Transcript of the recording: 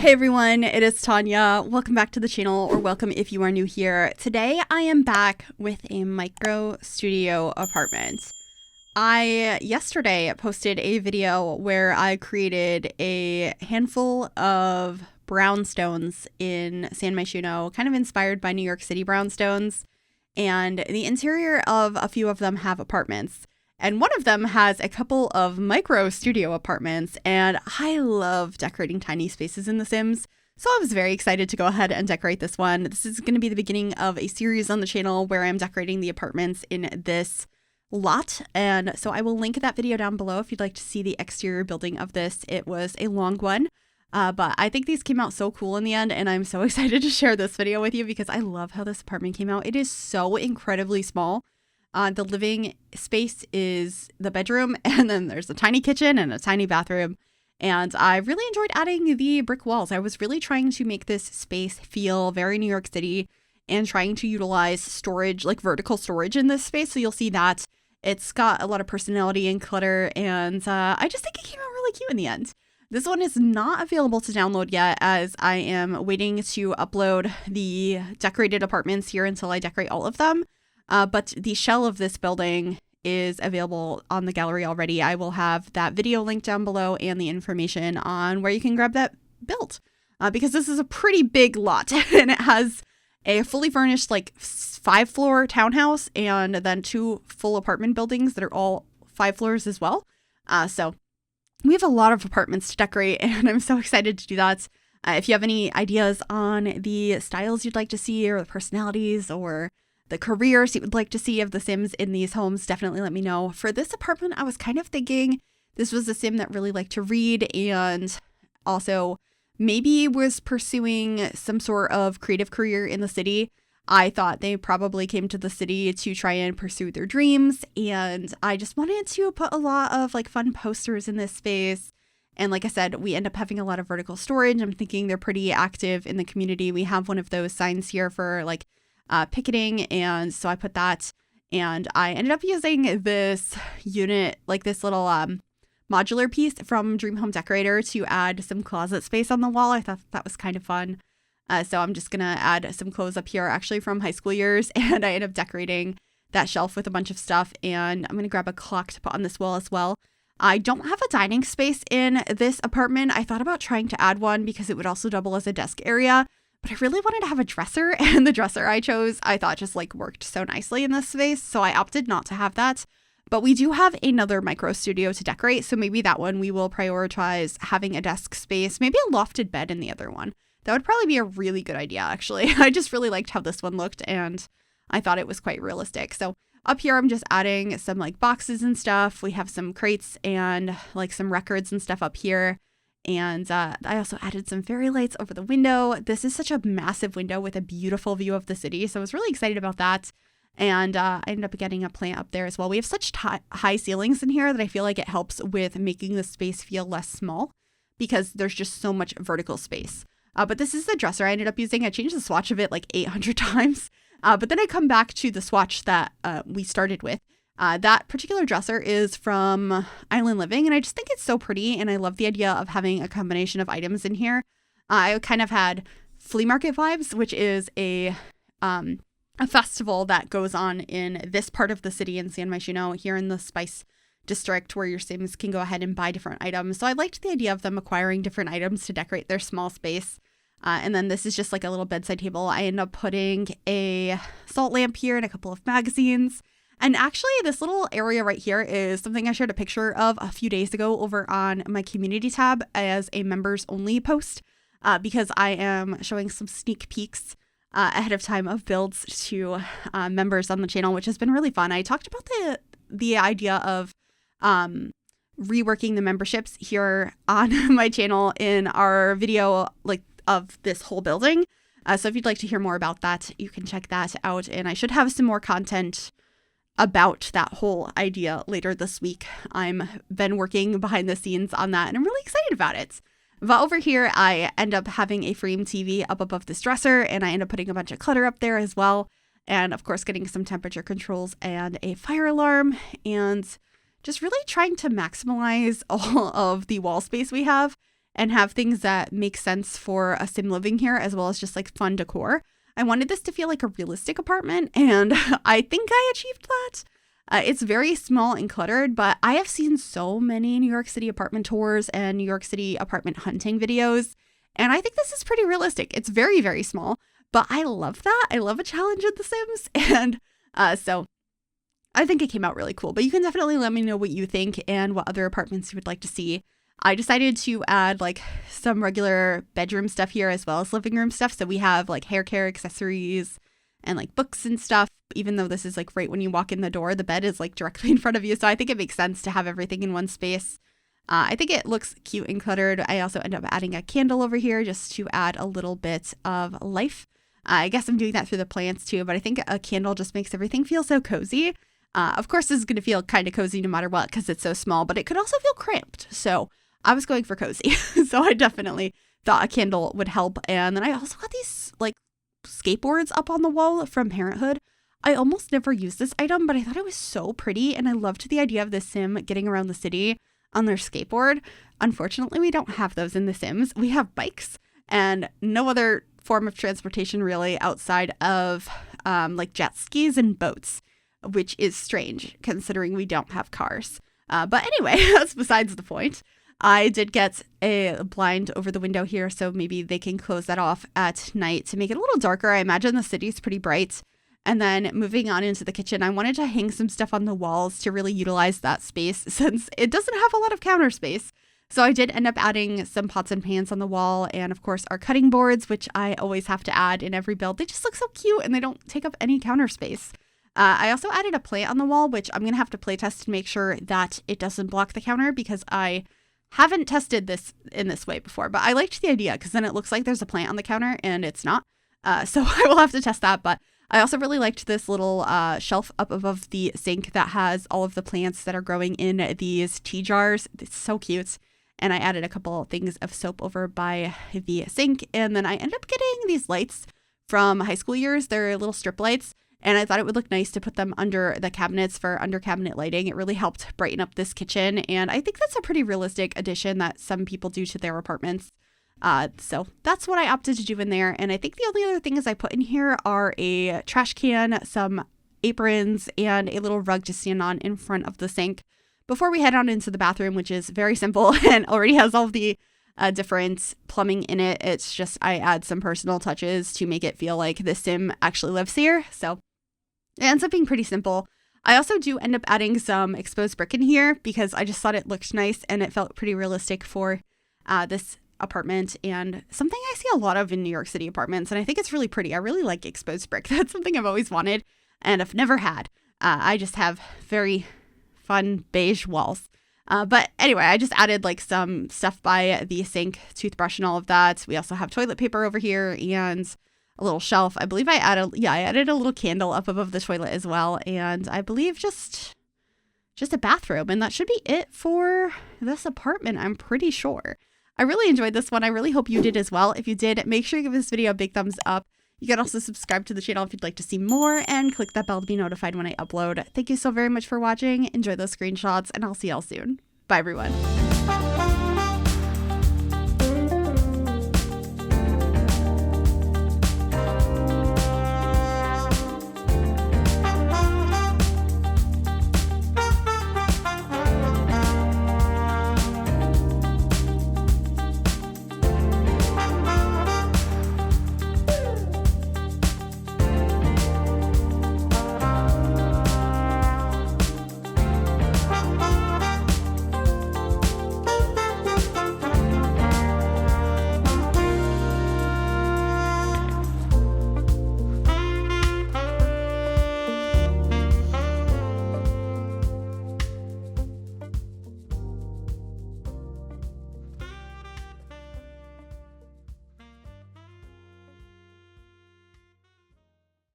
Hey everyone, it is Tanya. Welcome back to the channel, or welcome if you are new here. Today I am back with a micro studio apartment. I yesterday posted a video where I created a handful of brownstones in San Myshuno, kind of inspired by New York City brownstones, and the interior of a few of them have apartments. And one of them has a couple of micro studio apartments, and I love decorating tiny spaces in The Sims. So I was very excited to go ahead and decorate this one. This is going to be the beginning of a series on the channel where I'm decorating the apartments in this lot. And so I will link that video down below if you'd like to see the exterior building of this. It was a long one, but I think these came out so cool in the end, and I'm so excited to share this video with you because I love how this apartment came out. It is so incredibly small. The living space is the bedroom, and then there's a tiny kitchen and a tiny bathroom. And I really enjoyed adding the brick walls. I was really trying to make this space feel very New York City and trying to utilize storage, like vertical storage in this space. So you'll see that it's got a lot of personality and clutter, and I just think it came out really cute in the end. This one is not available to download yet, as I am waiting to upload the decorated apartments here until I decorate all of them. But the shell of this building is available on the gallery already. I will have that video linked down below and the information on where you can grab that built. Because this is a pretty big lot and it has a fully furnished like 5-floor townhouse and then 2 full apartment buildings that are all 5 floors as well. So we have a lot of apartments to decorate and I'm so excited to do that. If you have any ideas on the styles you'd like to see or the personalities or the careers you would like to see of the Sims in these homes, definitely let me know. For this apartment, I was kind of thinking this was a Sim that really liked to read and also maybe was pursuing some sort of creative career in the city. I thought they probably came to the city to try and pursue their dreams, and I just wanted to put a lot of like fun posters in this space. And like I said, we end up having a lot of vertical storage. I'm thinking they're pretty active in the community. We have one of those signs here for like picketing, and so I put that, and I ended up using this unit, like this little modular piece from Dream Home Decorator to add some closet space on the wall. I thought that was kind of fun. So I'm just gonna add some clothes up here actually from high school years, and I ended up decorating that shelf with a bunch of stuff, and I'm gonna grab a clock to put on this wall as well. I don't have a dining space in this apartment. I thought about trying to add one because it would also double as a desk area, but I really wanted to have a dresser, and the dresser I chose, I thought just like worked so nicely in this space. So I opted not to have that, but we do have another micro studio to decorate. So maybe that one we will prioritize having a desk space, maybe a lofted bed in the other one. That would probably be a really good idea, actually. I just really liked how this one looked, and I thought it was quite realistic. So up here, I'm just adding some like boxes and stuff. We have some crates and like some records and stuff up here. And I also added some fairy lights over the window. This is such a massive window with a beautiful view of the city. So I was really excited about that. And I ended up getting a plant up there as well. We have such high ceilings in here that I feel like it helps with making the space feel less small because there's just so much vertical space. But this is the dresser I ended up using. I changed the swatch of it like 800 times. But then I come back to the swatch that we started with. That particular dresser is from Island Living, and I just think it's so pretty, and I love the idea of having a combination of items in here. I kind of had flea market vibes, which is a festival that goes on in this part of the city in San Myshuno, here in the Spice District, where your Sims can go ahead and buy different items. So I liked the idea of them acquiring different items to decorate their small space. And then this is just like a little bedside table. I end up putting a salt lamp here and a couple of magazines. And actually, this little area right here is something I shared a picture of a few days ago over on my community tab as a members only post because I am showing some sneak peeks ahead of time of builds to members on the channel, which has been really fun. I talked about the idea of reworking the memberships here on my channel in our video like of this whole building. So if you'd like to hear more about that, you can check that out. And I should have some more content about that whole idea later this week. I'm been working behind the scenes on that, and I'm really excited about it. But over here, I end up having a frame TV up above this dresser, and I end up putting a bunch of clutter up there as well. And of course, getting some temperature controls and a fire alarm, and just really trying to maximize all of the wall space we have. and have things that make sense for a sim living here, as well as just like fun decor. I wanted this to feel like a realistic apartment, and I think I achieved that. It's very small and cluttered, but I have seen so many New York City apartment tours and New York City apartment hunting videos, and I think this is pretty realistic. It's very, very small, but I love that. I love a challenge in The Sims, and so I think it came out really cool. But you can definitely let me know what you think and what other apartments you would like to see. I decided to add like some regular bedroom stuff here as well as living room stuff. So we have like hair care accessories and like books and stuff. Even though this is like right when you walk in the door, the bed is like directly in front of you. So I think it makes sense to have everything in one space. I think it looks cute and cluttered. I also end up adding a candle over here just to add a little bit of life. I guess I'm doing that through the plants too, but I think a candle just makes everything feel so cozy. Of course, this is going to feel kind of cozy no matter what because it's so small, but it could also feel cramped. So I was going for cozy. So I definitely thought a candle would help. And then I also got these like skateboards up on the wall from Parenthood. I almost never use this item, but I thought it was so pretty. And I loved the idea of the sim getting around the city on their skateboard. Unfortunately, we don't have those in The Sims. We have bikes and no other form of transportation really outside of like jet skis and boats, which is strange considering we don't have cars. But anyway, that's besides the point. I did get a blind over the window here, so maybe they can close that off at night to make it a little darker. I imagine the city's pretty bright. And then moving on into the kitchen, I wanted to hang some stuff on the walls to really utilize that space since it doesn't have a lot of counter space. So I did end up adding some pots and pans on the wall and, of course, our cutting boards, which I always have to add in every build. They just look so cute and they don't take up any counter space. I also added a plant on the wall, which I'm going to have to play test to make sure that it doesn't block the counter because I haven't tested this in this way before, but I liked the idea because then it looks like there's a plant on the counter and it's not. So I will have to test that. But I also really liked this little shelf up above the sink that has all of the plants that are growing in these tea jars. It's so cute. And I added a couple things of soap over by the sink. And then I ended up getting these lights from high school years. They're little strip lights. And I thought it would look nice to put them under the cabinets for under cabinet lighting. It really helped brighten up this kitchen. And I think that's a pretty realistic addition that some people do to their apartments. So that's what I opted to do in there. And I think the only other things I put in here are a trash can, some aprons, and a little rug to stand on in front of the sink before we head on into the bathroom, which is very simple and already has all of the different plumbing in it. It's just I add some personal touches to make it feel like the sim actually lives here. So it ends up being pretty simple. I also do end up adding some exposed brick in here because I just thought it looked nice and it felt pretty realistic for this apartment and something I see a lot of in New York City apartments. And I think it's really pretty. I really like exposed brick. That's something I've always wanted and I've never had. I just have very fun beige walls. But anyway, I just added like some stuff by the sink, toothbrush and all of that. We also have toilet paper over here and a little shelf. I believe I added a little candle up above the toilet as well. And I believe just a bathroom. And that should be it for this apartment, I'm pretty sure. I really enjoyed this one. I really hope you did as well. If you did, make sure you give this video a big thumbs up. You can also subscribe to the channel if you'd like to see more and click that bell to be notified when I upload. Thank you so very much for watching. Enjoy those screenshots and I'll see y'all soon. Bye everyone.